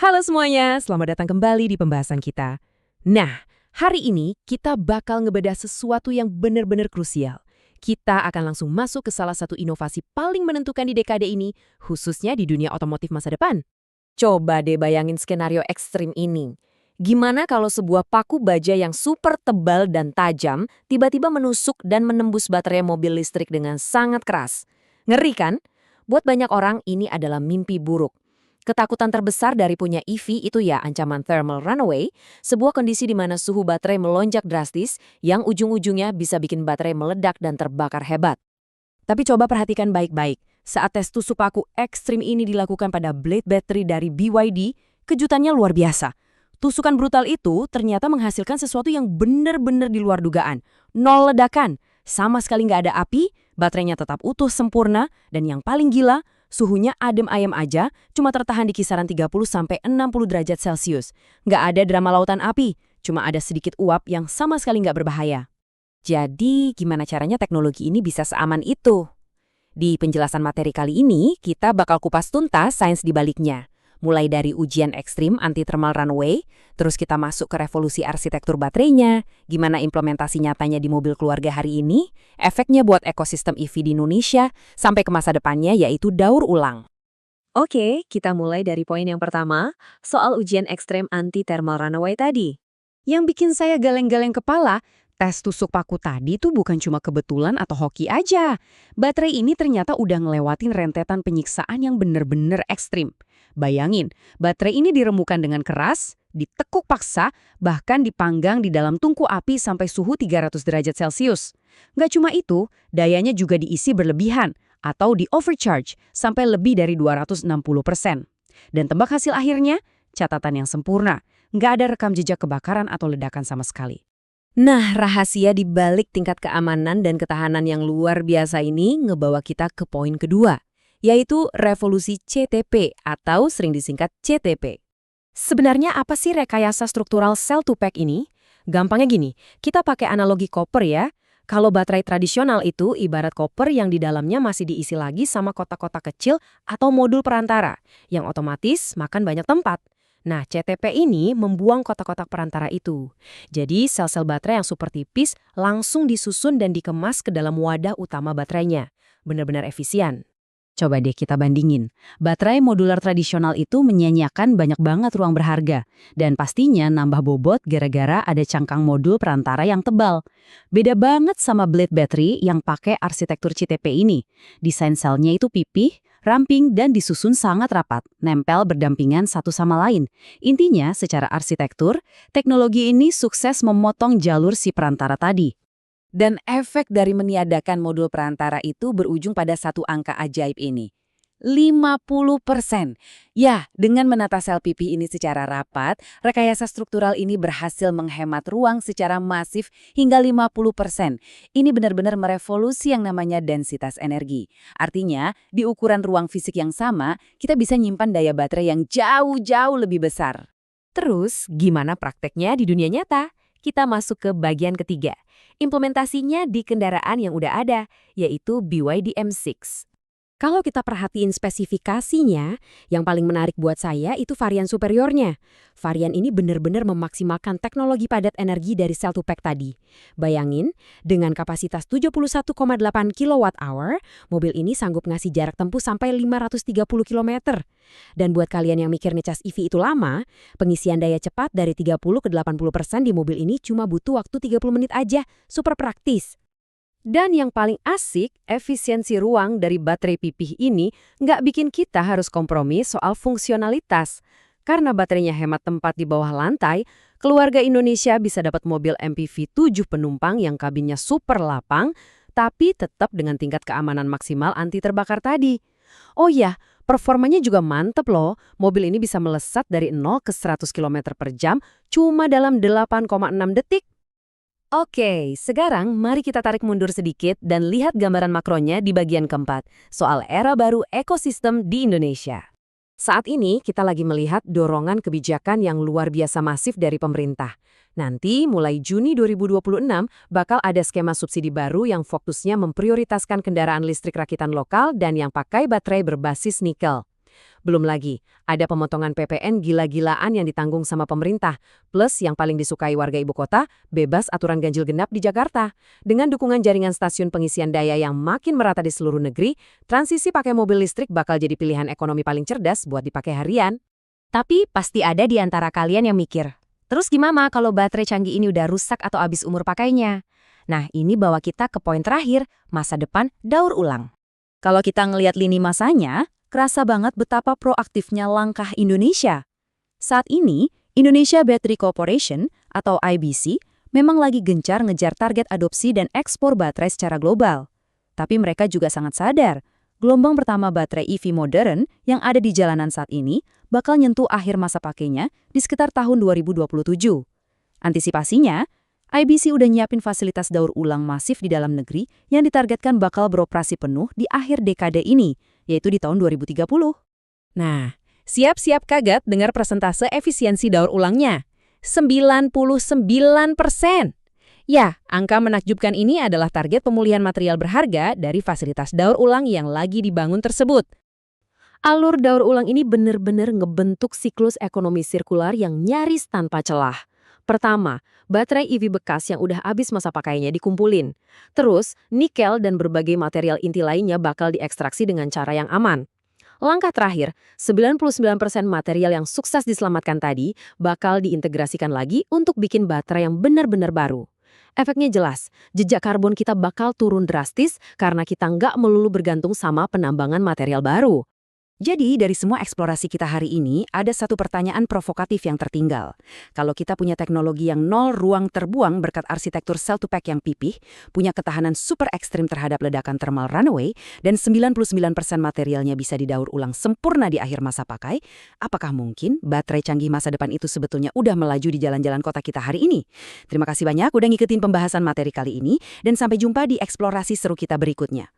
Halo semuanya, selamat datang kembali di pembahasan kita. Nah, hari ini kita bakal ngebedah sesuatu yang benar-benar krusial. Kita akan langsung masuk ke salah satu inovasi paling menentukan di dekade ini, khususnya di dunia otomotif masa depan. Coba deh bayangin skenario ekstrim ini. Gimana kalau sebuah paku baja yang super tebal dan tajam tiba-tiba menusuk dan menembus baterai mobil listrik dengan sangat keras? Ngeri kan? Buat banyak orang ini adalah mimpi buruk. Ketakutan terbesar dari punya EV itu ya ancaman thermal runaway, sebuah kondisi di mana suhu baterai melonjak drastis yang ujung-ujungnya bisa bikin baterai meledak dan terbakar hebat. Tapi coba perhatikan baik-baik, saat tes tusuk paku ekstrim ini dilakukan pada blade battery dari BYD, kejutannya luar biasa. Tusukan brutal itu ternyata menghasilkan sesuatu yang benar-benar di luar dugaan. Nol ledakan, sama sekali nggak ada api, baterainya tetap utuh sempurna, dan yang paling gila, suhunya adem ayem aja, cuma tertahan di kisaran 30–60 derajat Celcius. Nggak ada drama lautan api, cuma ada sedikit uap yang sama sekali nggak berbahaya. Jadi, gimana caranya teknologi ini bisa seaman itu? Di penjelasan materi kali ini, kita bakal kupas tuntas sains di baliknya. Mulai dari ujian ekstrim anti-thermal runaway, terus kita masuk ke revolusi arsitektur baterainya, gimana implementasi nyatanya di mobil keluarga hari ini, efeknya buat ekosistem EV di Indonesia, sampai ke masa depannya yaitu daur ulang. Oke, kita mulai dari poin yang pertama, soal ujian ekstrem anti-thermal runaway tadi. Yang bikin saya geleng-geleng kepala, tes tusuk paku tadi tuh bukan cuma kebetulan atau hoki aja. Baterai ini ternyata udah ngelewatin rentetan penyiksaan yang bener-bener ekstrim. Bayangin, baterai ini diremukan dengan keras, ditekuk paksa, bahkan dipanggang di dalam tungku api sampai suhu 300 derajat Celcius. Nggak cuma itu, dayanya juga diisi berlebihan atau di-overcharge sampai lebih dari 260%. Dan tebak hasil akhirnya? Catatan yang sempurna. Nggak ada rekam jejak kebakaran atau ledakan sama sekali. Nah, rahasia di balik tingkat keamanan dan ketahanan yang luar biasa ini ngebawa kita ke poin kedua, yaitu revolusi CTP atau sering disingkat CTP. Sebenarnya apa sih rekayasa struktural cell to pack ini? Gampangnya gini, kita pakai analogi koper ya. Kalau baterai tradisional itu ibarat koper yang di dalamnya masih diisi lagi sama kotak-kotak kecil atau modul perantara, yang otomatis makan banyak tempat. Nah, CTP ini membuang kotak-kotak perantara itu. Jadi, sel-sel baterai yang super tipis langsung disusun dan dikemas ke dalam wadah utama baterainya. Benar-benar efisien. Coba deh kita bandingin. Baterai modular tradisional itu menyia-nyiakan banyak banget ruang berharga. Dan pastinya nambah bobot gara-gara ada cangkang modul perantara yang tebal. Beda banget sama blade battery yang pakai arsitektur CTP ini. Desain selnya itu pipih, ramping, dan disusun sangat rapat, nempel berdampingan satu sama lain. Intinya, secara arsitektur, teknologi ini sukses memotong jalur si perantara tadi. Dan efek dari meniadakan modul perantara itu berujung pada satu angka ajaib ini. 50%. Ya, dengan menata sel pipih ini secara rapat, rekayasa struktural ini berhasil menghemat ruang secara masif hingga 50%. Ini benar-benar merevolusi yang namanya densitas energi. Artinya, di ukuran ruang fisik yang sama, kita bisa nyimpan daya baterai yang jauh-jauh lebih besar. Terus, gimana prakteknya di dunia nyata? Kita masuk ke bagian ketiga. Implementasinya di kendaraan yang udah ada, yaitu BYD M6. Kalau kita perhatiin spesifikasinya, yang paling menarik buat saya itu varian superiornya. Varian ini benar-benar memaksimalkan teknologi padat energi dari cell to pack tadi. Bayangin, dengan kapasitas 71,8 kWh, mobil ini sanggup ngasih jarak tempuh sampai 530 km. Dan buat kalian yang mikir ngecas EV itu lama, pengisian daya cepat dari 30 ke 80% di mobil ini cuma butuh waktu 30 menit aja, super praktis. Dan yang paling asik, efisiensi ruang dari baterai pipih ini nggak bikin kita harus kompromi soal fungsionalitas. Karena baterainya hemat tempat di bawah lantai, keluarga Indonesia bisa dapat mobil MPV 7 penumpang yang kabinnya super lapang, tapi tetap dengan tingkat keamanan maksimal anti terbakar tadi. Oh iya, performanya juga mantep loh. Mobil ini bisa melesat dari 0 ke 100 km per jam cuma dalam 8,6 detik. Oke, sekarang mari kita tarik mundur sedikit dan lihat gambaran makronya di bagian keempat, soal era baru ekosistem di Indonesia. Saat ini kita lagi melihat dorongan kebijakan yang luar biasa masif dari pemerintah. Nanti mulai Juni 2026 bakal ada skema subsidi baru yang fokusnya memprioritaskan kendaraan listrik rakitan lokal dan yang pakai baterai berbasis nikel. Belum lagi, ada pemotongan PPN gila-gilaan yang ditanggung sama pemerintah. Plus yang paling disukai warga ibu kota, bebas aturan ganjil genap di Jakarta. Dengan dukungan jaringan stasiun pengisian daya yang makin merata di seluruh negeri, transisi pakai mobil listrik bakal jadi pilihan ekonomi paling cerdas buat dipakai harian. Tapi pasti ada di antara kalian yang mikir, terus gimana kalau baterai canggih ini udah rusak atau habis umur pakainya? Nah, ini bawa kita ke poin terakhir, masa depan daur ulang. Kalau kita ngelihat lini masanya, kerasa banget betapa proaktifnya langkah Indonesia. Saat ini, Indonesia Battery Corporation atau IBC memang lagi gencar ngejar target adopsi dan ekspor baterai secara global. Tapi mereka juga sangat sadar, gelombang pertama baterai EV modern yang ada di jalanan saat ini bakal nyentuh akhir masa pakainya di sekitar tahun 2027. Antisipasinya, IBC udah nyiapin fasilitas daur ulang masif di dalam negeri yang ditargetkan bakal beroperasi penuh di akhir dekade ini, yaitu di tahun 2030. Nah, siap-siap kaget dengar persentase efisiensi daur ulangnya. 99%. Ya, angka menakjubkan ini adalah target pemulihan material berharga dari fasilitas daur ulang yang lagi dibangun tersebut. Alur daur ulang ini benar-benar ngebentuk siklus ekonomi sirkular yang nyaris tanpa celah. Pertama, baterai EV bekas yang udah habis masa pakainya dikumpulin. Terus, nikel dan berbagai material inti lainnya bakal diekstraksi dengan cara yang aman. Langkah terakhir, 99% material yang sukses diselamatkan tadi bakal diintegrasikan lagi untuk bikin baterai yang benar-benar baru. Efeknya jelas, jejak karbon kita bakal turun drastis karena kita nggak melulu bergantung sama penambangan material baru. Jadi, dari semua eksplorasi kita hari ini, ada satu pertanyaan provokatif yang tertinggal. Kalau kita punya teknologi yang nol ruang terbuang berkat arsitektur cell-to-pack yang pipih, punya ketahanan super ekstrim terhadap ledakan thermal runaway, dan 99% materialnya bisa didaur ulang sempurna di akhir masa pakai, apakah mungkin baterai canggih masa depan itu sebetulnya udah melaju di jalan-jalan kota kita hari ini? Terima kasih banyak udah ngikutin pembahasan materi kali ini, dan sampai jumpa di eksplorasi seru kita berikutnya.